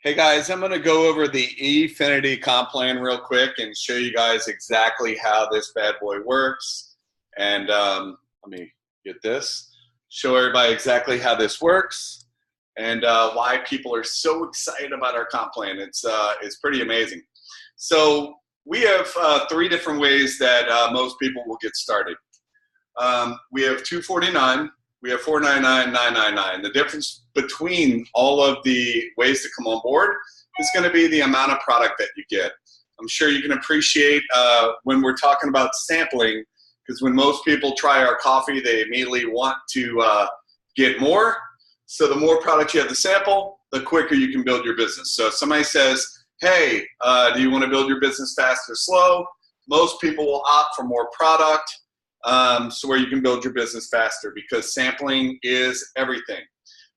Hey guys, I'm going to go over the E-finity comp plan real quick and show you guys exactly how this bad boy works. And let me get this. Show everybody exactly how this works and why people are so excited about our comp plan. It's pretty amazing. So we have three different ways that most people will get started. We have 249. We have 499, 999. The difference between all of the ways to come on board is going to be the amount of product that you get. I'm sure you can appreciate when we're talking about sampling, because when most people try our coffee, they immediately want to get more. So the more product you have to sample, the quicker you can build your business. So if somebody says, hey, do you want to build your business fast or slow? Most people will opt for more product. So where you can build your business faster, because sampling is everything.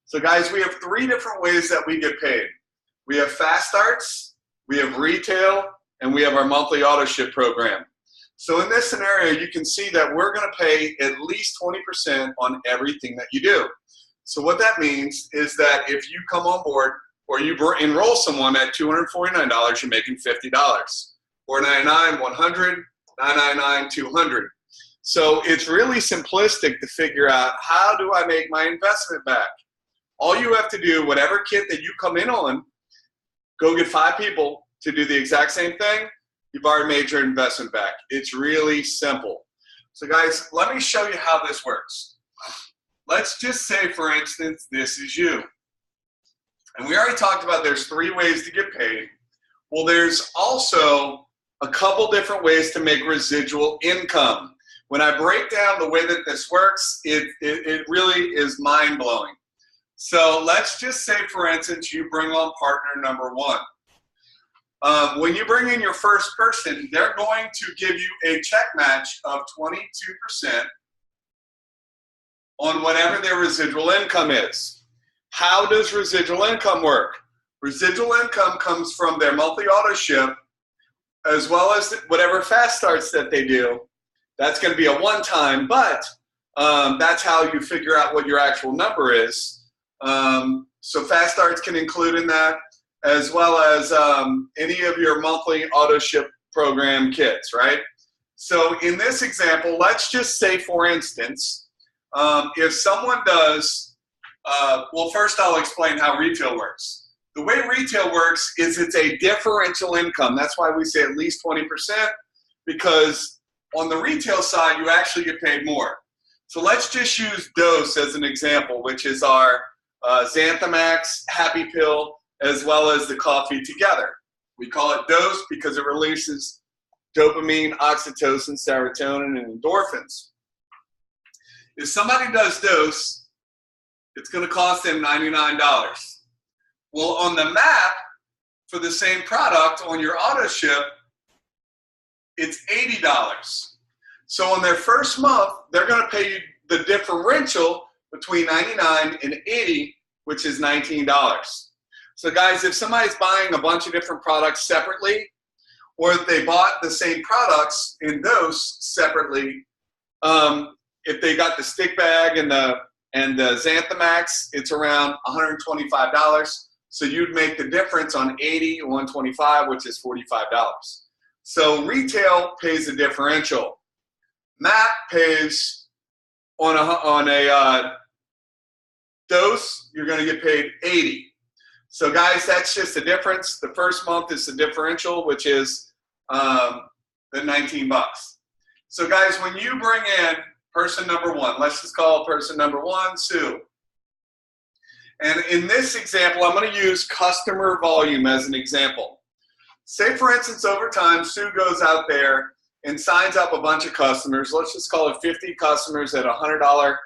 So guys, we have three different ways that we get paid. We have fast starts, we have retail, and we have our monthly auto ship program. So in this scenario, you can see that we're going to pay at least 20% on everything that you do. So what that means is that if you come on board or you enroll someone at $249, you're making $50. $499, $100, $999, $200. So it's really simplistic to figure out, how do I make my investment back? All you have to do, whatever kit that you come in on, go get 5 people to do the exact same thing. You've already made your investment back. It's really simple. So guys, let me show you how this works. Let's just say, for instance, this is you. And we already talked about there's 3 ways to get paid. Well, there's also a couple different ways to make residual income. When I break down the way that this works, it really is mind-blowing. So let's just say, for instance, you bring on partner number 1. When you bring in your first person, they're going to give you a check match of 22% on whatever their residual income is. How does residual income work? Residual income comes from their monthly auto ship, as well as whatever fast starts that they do. That's going to be a one-time, but that's how you figure out what your actual number is. So fast starts can include in that, as well as any of your monthly auto ship program kits, right? So in this example, let's just say, for instance, if someone does, well, first I'll explain how retail works. The way retail works is it's a differential income. That's why we say at least 20%, because on the retail side, you actually get paid more. So let's just use dose as an example, which is our Xanthamax Happy Pill, as well as the coffee together. We call it dose because it releases dopamine, oxytocin, serotonin, and endorphins. If somebody does dose, it's going to cost them $99. Well, on the map, for the same product on your auto ship, it's $80. So on their first month, they're going to pay you the differential between $99 and $80, which is $19. So guys, if somebody's buying a bunch of different products separately, or if they bought the same products in dose separately, if they got the stick bag and the Xanthamax, it's around $125. So you'd make the difference on 80 and 125, which is $45. So retail pays a differential. MAP pays on a dose, you're going to get paid 80. So guys, that's just the difference. The first month is the differential, which is the $19. So guys, when you bring in person number 1, let's just call person number 1 Sue. And in this example, I'm going to use customer volume as an example. Say, for instance, over time, Sue goes out there and signs up a bunch of customers. Let's just call it 50 customers at a $100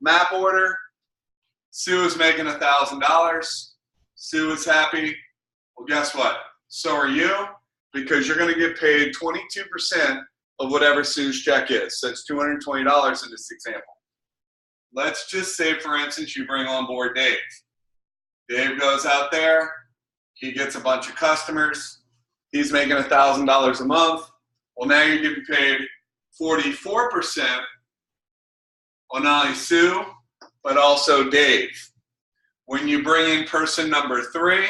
MAP order. Sue is making $1,000. Sue is happy. Well, guess what? So are you, because you're going to get paid 22% of whatever Sue's check is. So it's $220 in this example. Let's just say, for instance, you bring on board Dave. Dave goes out there. He gets a bunch of customers. He's making $1,000 a month. Well, now you're getting paid 44% on not only Sue, but also Dave. When you bring in person number 3,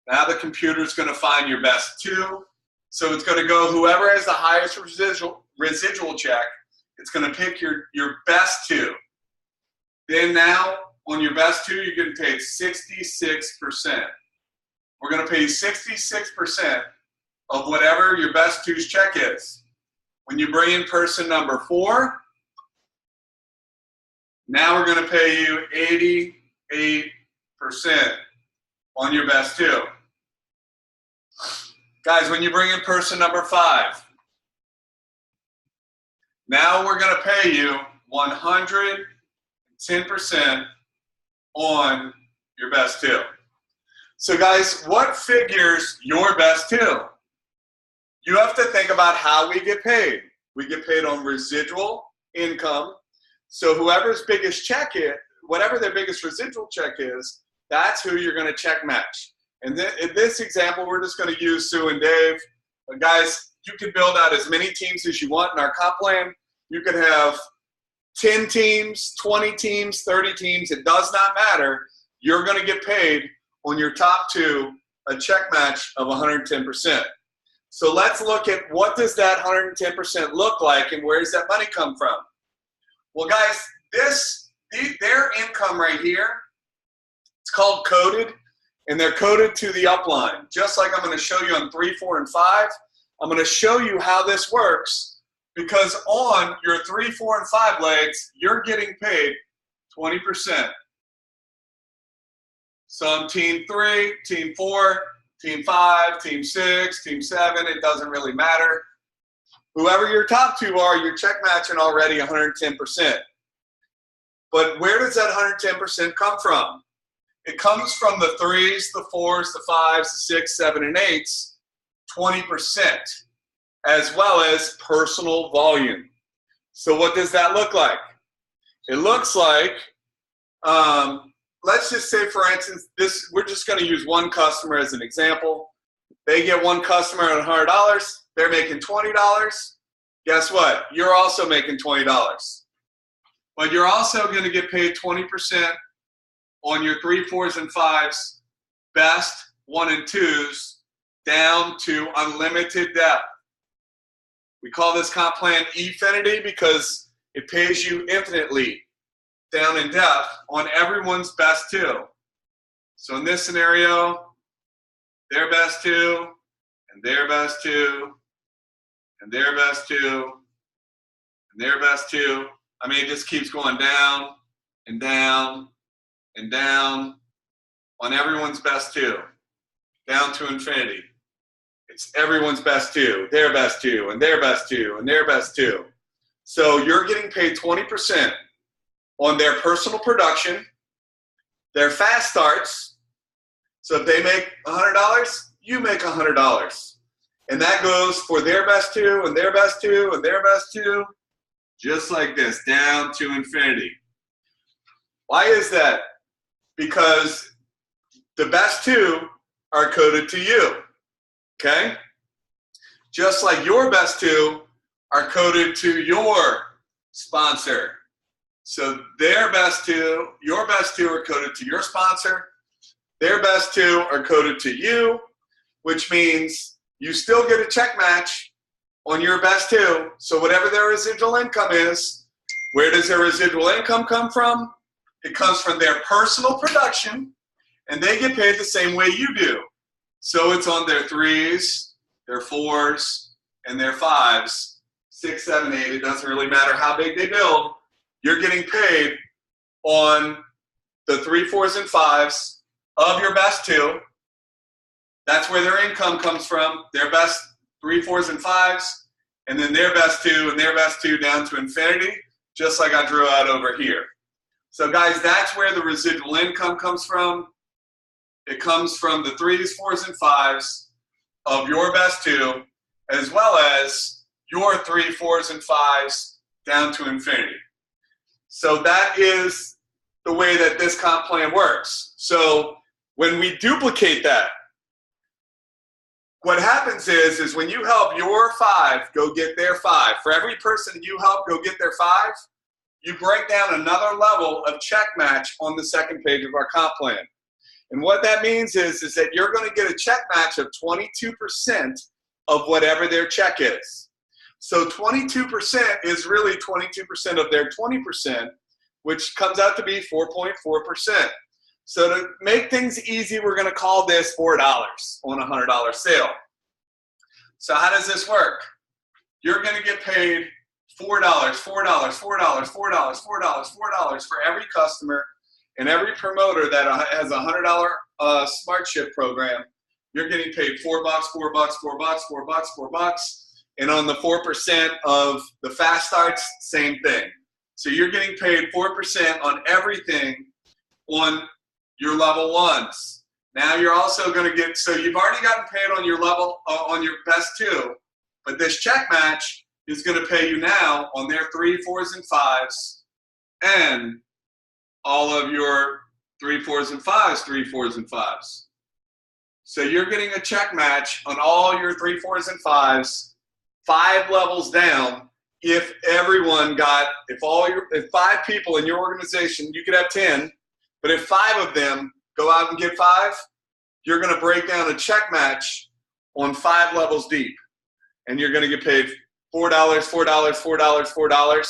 Now the computer's going to find your best two. So it's going to go whoever has the highest residual check, it's going to pick your best two. Then now, on your best two, you're getting paid 66%. We're going to pay 66% of whatever your best two's check is. When you bring in person number 4, now we're going to pay you 88% on your best two. Guys, when you bring in person number 5, now we're going to pay you 110% on your best two. So guys, what figures your best two? You have to think about how we get paid. We get paid on residual income. So whoever's biggest check is, whatever their biggest residual check is, that's who you're going to check match. And in this example, we're just going to use Sue and Dave. But guys, you can build out as many teams as you want in our comp plan. You could have 10 teams, 20 teams, 30 teams. It does not matter. You're going to get paid on your top two a check match of 110%. So let's look at what does that 110% look like and where does that money come from? Well, guys, their income right here, it's called coded, and they're coded to the upline. Just like I'm going to show you on 3, 4, and 5, I'm going to show you how this works because on your 3, 4, and 5 legs, you're getting paid 20%. So I'm team 3, team 4, team 5, team 6, team 7, it doesn't really matter. Whoever your top two are, you're check matching already 110%. But where does that 110% come from? It comes from the 3s, the 4s, the 5s, the 6s, 7, and 8s, 20%, as well as personal volume. So what does that look like? It looks like, let's just say, for instance, we're just going to use one customer as an example. They get one customer at $100. They're making $20. Guess what? You're also making $20. But you're also going to get paid 20% on your 3, 4s, and 5s, best 1 and 2s, down to unlimited depth. We call this comp plan E-finity because it pays you infinitely down in depth on everyone's best two. So in this scenario, their best two, and their best two, and their best two, and their best two. I mean, it just keeps going down and down and down on everyone's best two, down to infinity. It's everyone's best two, their best two, and their best two, and their best two. So you're getting paid 20% on their personal production, their fast starts. So if they make $100, you make $100. And that goes for their best two, and their best two, and their best two, just like this, down to infinity. Why is that? Because the best two are coded to you, okay? Just like your best two are coded to your sponsor. So their best two, your best two are coded to your sponsor. Their best two are coded to you, which means you still get a check match on your best two. So whatever their residual income is, where does their residual income come from? It comes from their personal production, and they get paid the same way you do. So it's on their 3s, their 4s, and their 5s, 6, 7, 8. It doesn't really matter how big they build. You're getting paid on the 3, 4s, and 5s of your best two. That's where their income comes from, their best 3, 4s, and 5s, and then their best two and their best two down to infinity, just like I drew out over here. So guys, that's where the residual income comes from. It comes from the 3s, 4s, and 5s of your best two, as well as your 3, 4s, and 5s down to infinity. So that is the way that this comp plan works. So when we duplicate that, what happens is when you help your 5 go get their 5, for every person you help go get their 5, you break down another level of check match on the second page of our comp plan. And what that means is that you're going to get a check match of 22% of whatever their check is. So 22% is really 22% of their 20%, which comes out to be 4.4%. So to make things easy, we're going to call this $4 on a $100 sale. So how does this work? You're going to get paid $4, $4, $4, $4, $4, $4 for every customer and every promoter that has a $100 Smart Ship program. You're getting paid $4, $4, $4, $4, $4, $4. And on the 4% of the fast starts, same thing. So you're getting paid 4% on everything on your level ones. Now you're also going to get, so you've already gotten paid on your level, on your best two, but this check match is going to pay you now on their 3s, 4s, and 5s, and all of your 3, 4s, and 5s, 3, 4s, and 5s. So you're getting a check match on all your 3, 4s, and 5s, 5 levels down. If everyone got, if 5 people in your organization, you could have 10, but if 5 of them go out and get 5, you're going to break down a check match on 5 levels deep, and you're going to get paid $4, $4, $4, $4.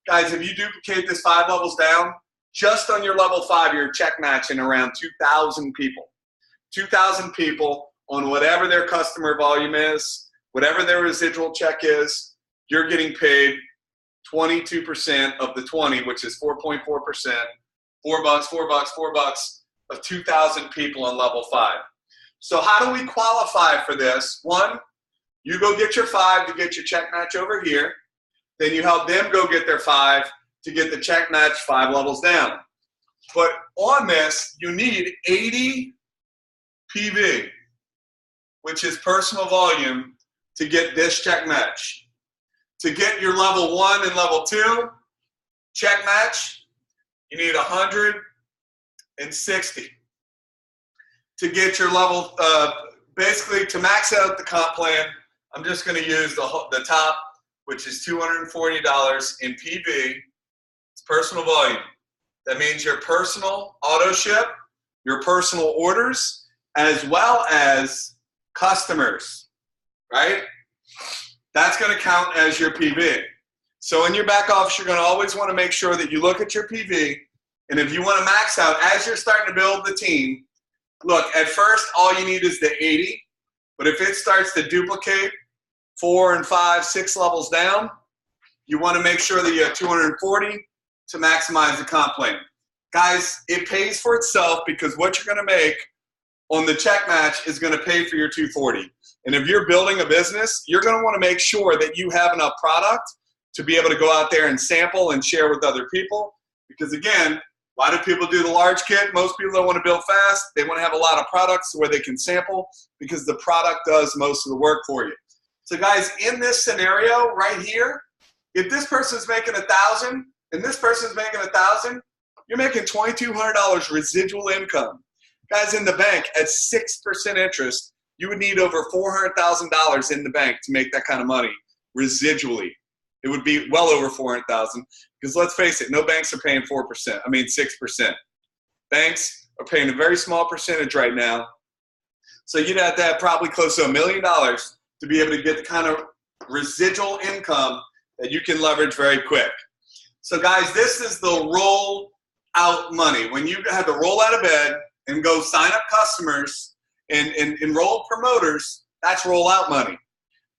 Guys, if you duplicate this 5 levels down, just on your level 5, you're check matching around 2,000 people. 2,000 people on whatever their customer volume is, whatever their residual check is, you're getting paid 22% of the 20, which is 4.4%, $4, $4, $4 of 2,000 people on level 5. So how do we qualify for this? 1, you go get your 5 to get your check match over here. Then you help them go get their 5 to get the check match 5 levels down. But on this, you need 80 PV, which is personal volume, to get this check match. To get your level 1 and level 2 check match, you need 160. To get your level, basically to max out the comp plan, I'm just going to use the top, which is $240 in PV. It's personal volume. That means your personal auto ship, your personal orders, as well as customers, right? That's going to count as your PV. So in your back office, you're going to always want to make sure that you look at your PV, and if you want to max out, as you're starting to build the team, look, at first, all you need is the 80, but if it starts to duplicate 4 and 5, 6 levels down, you want to make sure that you have 240 to maximize the comp plan. Guys, it pays for itself because what you're going to make on the check match is going to pay for your 240. And if you're building a business, you're going to want to make sure that you have enough product to be able to go out there and sample and share with other people. Because again, why do people do the large kit? Most people don't want to build fast. They want to have a lot of products where they can sample because the product does most of the work for you. So guys, in this scenario right here, if this person's making 1,000 and this person's making 1,000, you're making $2,200 residual income. Guys, in the bank at 6% interest, you would need over $400,000 in the bank to make that kind of money residually. It would be well over $400,000 because let's face it, no banks are paying 4%. I mean 6%. Banks are paying a very small percentage right now. So you'd have to have probably close to $1 million to be able to get the kind of residual income that you can leverage very quick. So guys, this is the roll out money. When you have to roll out of bed and go sign up customers and enroll promoters, that's roll out money.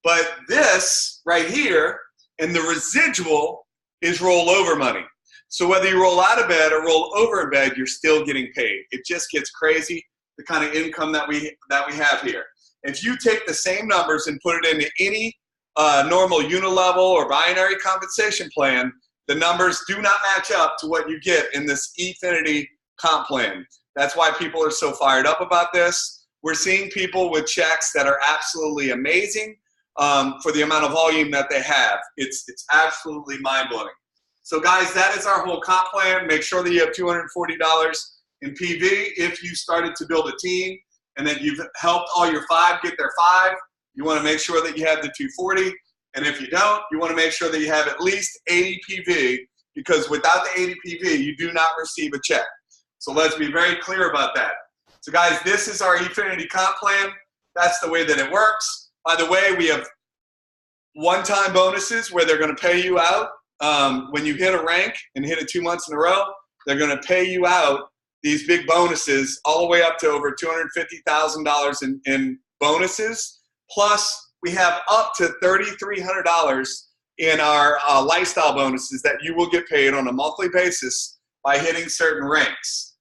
But this right here and the residual is roll over money. So whether you roll out of bed or roll over in bed, you're still getting paid. It just gets crazy, the kind of income that we have here. If you take the same numbers and put it into any normal unilevel or binary compensation plan, the numbers do not match up to what you get in this E-finity comp plan. That's why people are so fired up about this. We're seeing people with checks that are absolutely amazing for the amount of volume that they have. It's absolutely mind-blowing. So guys, that is our whole comp plan. Make sure that you have $240 in PV if you started to build a team and that you've helped all your 5 get their 5. You want to make sure that you have the 240. And if you don't, you want to make sure that you have at least 80 PV, because without the 80 PV, you do not receive a check. So let's be very clear about that. So guys, this is our E-finity comp plan. That's the way that it works. By the way, we have one-time bonuses where they're going to pay you out when you hit a rank and hit it 2 months in a row. They're going to pay you out these big bonuses all the way up to over $250,000 in bonuses. Plus, we have up to $3,300 in our lifestyle bonuses that you will get paid on a monthly basis by hitting certain ranks.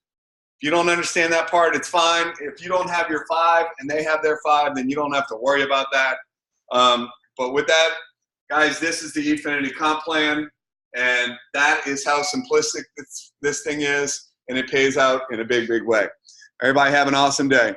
If you don't understand that part, it's fine. If you don't have your 5 and they have their 5, then you don't have to worry about that. But with that, guys, this is the E-finity comp plan, and that is how simplistic this thing is, and it pays out in a big, big way. Everybody have an awesome day.